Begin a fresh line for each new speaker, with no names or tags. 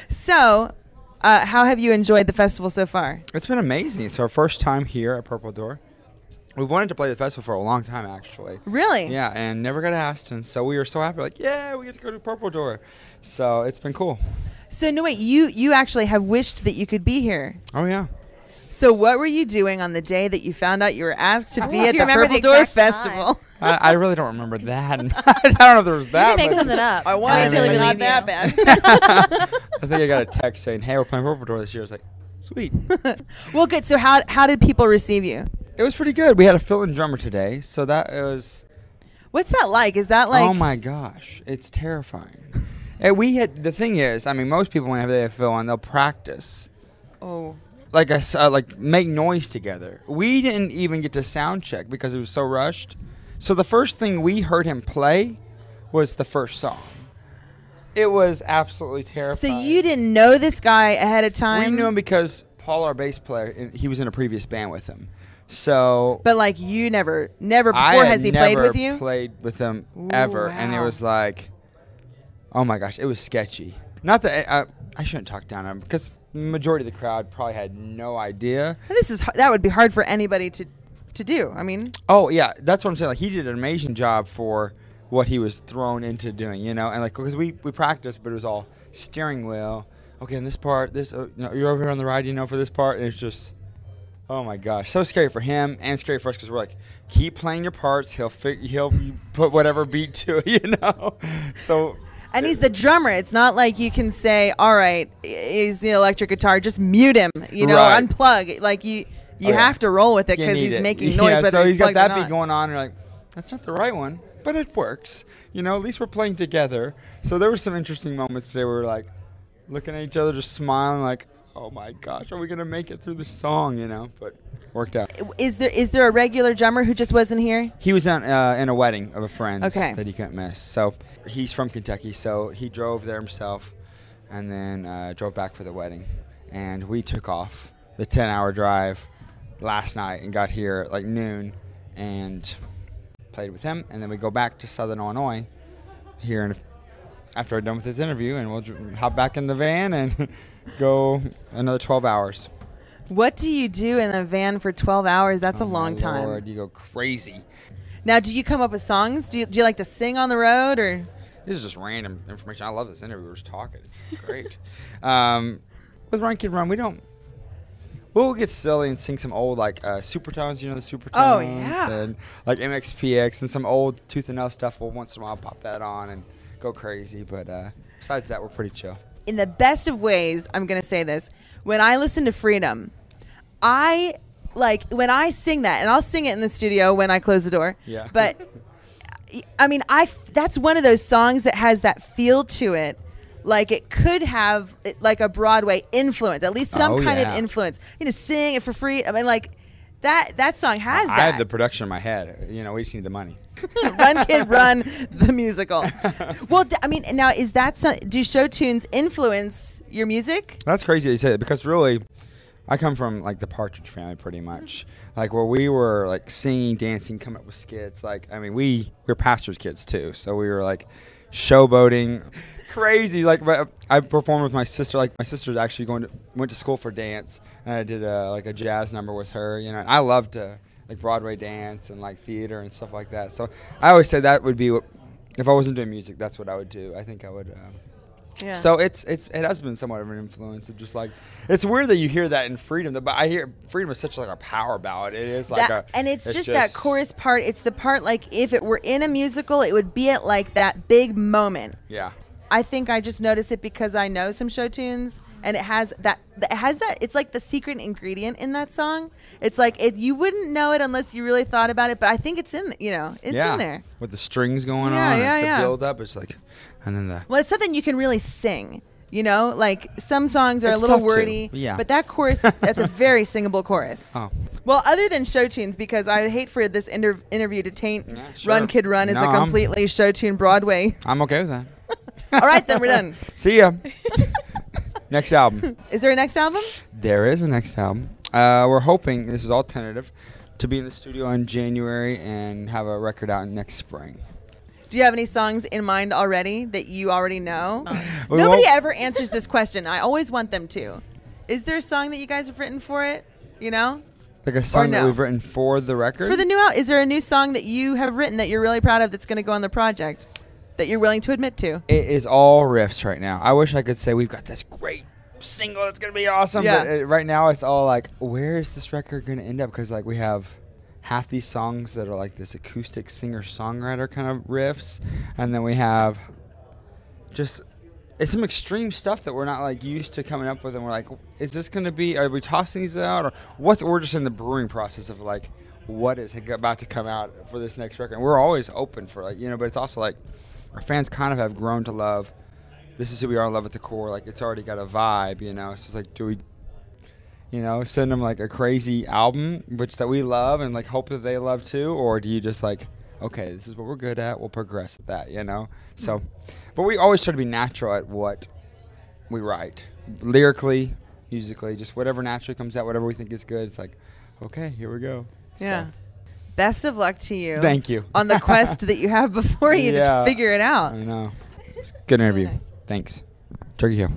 So, how have you enjoyed the festival so far?
It's been amazing. It's our first time here at Purple Door. We've wanted to play the festival for a long time, actually.
Really?
Yeah, and never got asked, and so we were so happy. Like, yeah, we get to go to Purple Door. So it's been cool.
So, no, wait, you actually have wished that you could be here.
Oh, yeah.
So what were you doing on the day that you found out you were asked to be at the
remember
Purple
the
Door
exact
Festival?
I really don't remember that. I don't know if there was that.
You can make something up.
I wanted
I
to,
mean,
but not that
bad.
I think I got a text saying, hey, we're playing Purple Door this year. I was like, sweet.
Well, good. So how did people receive you?
It was pretty good. We had a fill-in drummer today, so that was...
What's that like? Is that like...
Oh, my gosh. It's terrifying. And the thing is, I mean, most people, when they have fill-in, they'll practice.
Oh.
Like make noise together. We didn't even get to sound check because it was so rushed. So the first thing we heard him play was the first song. It was absolutely terrifying.
So you didn't know this guy ahead of time?
We knew him because Paul, our bass player, he was in a previous band with him. So,
but like you never before has he played with you?
Played with him ever,
wow.
and it was like, oh my gosh, it was sketchy. Not that I shouldn't talk down on him because the majority of the crowd probably had no idea.
That would be hard for anybody to do. I mean,
oh yeah, that's what I'm saying. Like he did an amazing job for what he was thrown into doing, you know, and like because we practiced, but it was all steering wheel. Okay, in this part, you're over here on the right, you know, for this part, and it's just. Oh my gosh, so scary for him and scary for us because we're like, keep playing your parts. He'll put whatever beat to it, you know. So.
And he's the drummer. It's not like you can say, all right, he's the electric guitar, just mute him, you know,
right.
Unplug. Like you have to roll with it because he's making noise.
Yeah,
whether
so he's got
plugged or
that
not.
beat going on. And you're like, that's not the right one, but it works. You know, at least we're playing together. So there were some interesting moments today where we were like looking at each other, just smiling, like. Oh my gosh, are we gonna make it through the song? You know, but worked out.
Is there a regular drummer who just wasn't here?
He was in a wedding of a friend that he couldn't miss. So he's from Kentucky, so he drove there himself, and then drove back for the wedding. And we took off the 10-hour drive last night and got here at like noon, and played with him. And then we go back to Southern Illinois here after we're done with this interview, and we'll hop back in the van and. Go another 12 hours.
What do you do in a van for 12 hours? That's a long time.
Lord, you go crazy.
Now, do you come up with songs? Do you like to sing on the road, or?
This is just random information. I love this interview. We're just talking. It's great. With Run Kid Run, we'll get silly and sing some old like Supertones. You know the Supertones.
Oh yeah.
And like MXPX and some old Tooth and Nail stuff. We'll once in a while pop that on and go crazy. But besides that, we're pretty chill.
In the best of ways, I'm going to say this. When I listen to Freedom, when I sing that, and I'll sing it in the studio when I close the door.
Yeah.
But, I mean, that's one of those songs that has that feel to it. Like it could have like a Broadway influence, at least some kind of influence. You know, sing it for free. I mean, like that song has that.
I have the production in my head. You know, we just need the money.
Run Kid Run, the musical. Well, I mean, now do show tunes influence your music?
That's crazy that you say that because really, I come from like the Partridge Family pretty much. Like where we were like singing, dancing, coming up with skits. Like, I mean, we're pastors' kids too. So we were like showboating. Crazy. Like I performed with my sister. Like my sister's actually went to school for dance. And I did like a jazz number with her. You know, and I loved to like Broadway dance and like theater and stuff like that. So I always say that would be if I wasn't doing music, that's what I would do. I think I would.
Yeah.
So it has been somewhat of an influence of just like it's weird that you hear that in Freedom, but I hear Freedom is such like a power ballad. It is like
and it's just that chorus part. It's the part like if it were in a musical, it would be at like that big moment.
Yeah.
I think I just notice it because I know some show tunes, and it has that. It's like the secret ingredient in that song. It's like you wouldn't know it unless you really thought about it. But I think it's in. In there
with the strings going on. The build up. It's like, and then
well, it's something you can really sing. You know, like some songs are a little wordy.
Yeah.
But that chorus, that's a very singable chorus.
Oh.
Well, other than show tunes, because I'd hate for this interview to taint Run Kid Run as a completely show tune Broadway.
I'm okay with that.
All right, then we're done.
See ya. Next album.
Is there a next album?
There is a next album. We're hoping, this is all tentative, to be in the studio in January and have a record out next spring.
Do you have any songs in mind already that you already know?
We
Nobody
won't-
ever answers this question. I always want them to. Is there a song that you guys have written for it? You know?
Like a song that
no?
we've written for the record?
For the new album, is there a new song that you have written that you're really proud of that's going to go on the project that you're willing to admit to?
It is all riffs right now. I wish I could say we've got this great single that's going to be awesome.
Yeah.
But right now it's all like, where is this record going to end up? Because like we have half these songs that are like this acoustic singer-songwriter kind of riffs. And then we have just... It's some extreme stuff that we're not like used to coming up with, and we're like, is this going to be, are we tossing these out, or we're just in the brewing process of like, what is about to come out for this next record? And we're always open for like, but it's also like, our fans kind of have grown to love, this is who we are, love at the core, like it's already got a vibe, so it's like, do we, send them like a crazy album, which that we love and like hope that they love too, or do you just like, okay, this is what we're good at, we'll progress at that, So, but we always try to be natural at what we write. Lyrically, musically, just whatever naturally comes out, whatever we think is good, it's like, okay, here we go.
Yeah.
So,
Best of luck to you.
thank you.
On the quest that you have before you to
Yeah.
figure it out.
I know. It's a good interview.
nice.
Thanks. Turkey Hill.